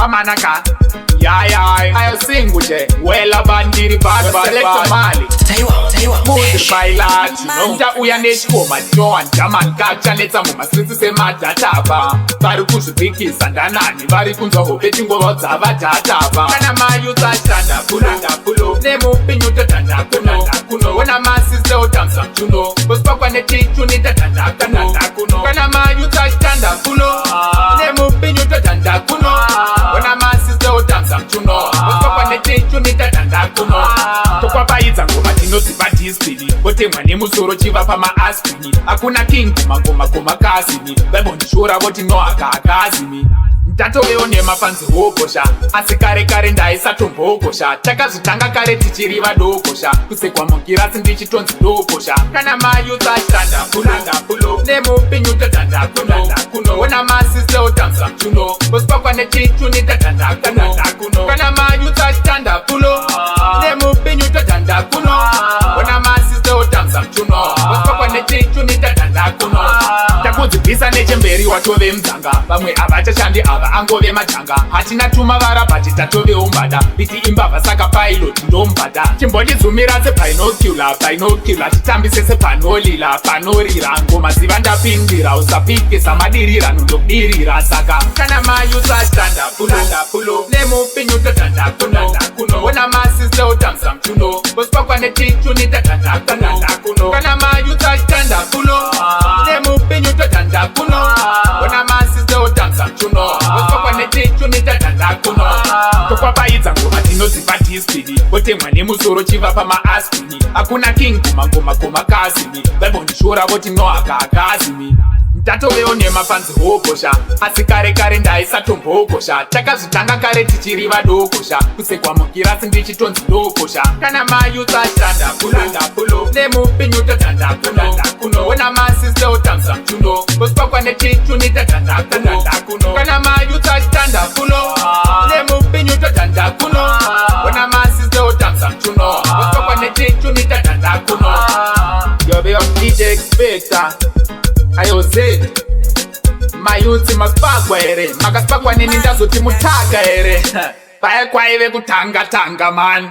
amanaka ayosinguje wela bandiri bad select mali muzir bailati nda uya nechikoma joan jaman kacha netsa mumasitsi semadataba vari kuzvipikisa ndanani vari kunzwa hope chingova dzava databa kana mayuta ashanda pulo nemupinyu totanda wona masiste otamsa mchuno kusipakwa netichuni tatanda kuno kana mayuta ashanda pulo nemupinyu totanda wona masiste otamsa mchuno kusipakwa netichuni tatanda kuno tokwapaidza ngoma tinozipa dispini votemwa nemusoro chiva pamaaspini hakuna king kumagoma kazini vaibondishora voti nohaka akazini ndatovewo nemafanzi hogosha asi kare ndaisatombogosha takazvitanga kare tichiri vadogosha kusekwa mugirasi ndichitonzi dogosha kana mayuta ashanda pulo nemupinyu totanda kuno wona masiste otamsa mchuno kusipakwa netichuni tatanda kuno kana mayuta ashanda pulo nemupinyu totanda kuno wona masiste otamsa mchuno kusipakwa netichuni tatanda kuno takudzibvisa nechemberi watove mdzanga vamwe havachashandi ava angove majanga hatina tuma varabhati tatovewo mbada biti imbavha saka pilot ndombada chimbondizumira sepinocula titambise sepanolila panorira ngoma ziva ndapindira usapike samadirira nondodirira saka kana mayuta ashanda pulo nemupinyu totanda kuno wona masiste otamsa mchuno kusipakwa netichuni tatanda kuno kana mayuta ashanda pulo nemupinyu totanda kuno wona masiste otamsa mchuno kusipakwa netichuni tatanda kuno tokwapaidza ngoma tinozipa dispini votemwa nemusoro chiva pamaaspini hakuna king kumagoma kazini vaibondishora voti nohaka akazini ndatovewo nemafanzi hogosha asi kare ndaisatombogosha takazvitanga kare tichiri vadogosha kusekwa mugirasi ndichitonzi dogosha kana mayuta ashanda pulo nemupinyu totanda kuno wona masiste otamsa mchuno kusipakwa netichuni tatanda kuno kana mayuta ashanda pulo nemupinyu totanda kuno wona masiste otamsa mchuno kusipakwa netichuni tatanda kuno yoveyo DJ Expector ayose mayuti masipakwa here makasipakwa nini ndazoti mutaka here paya kwaive kutanga mani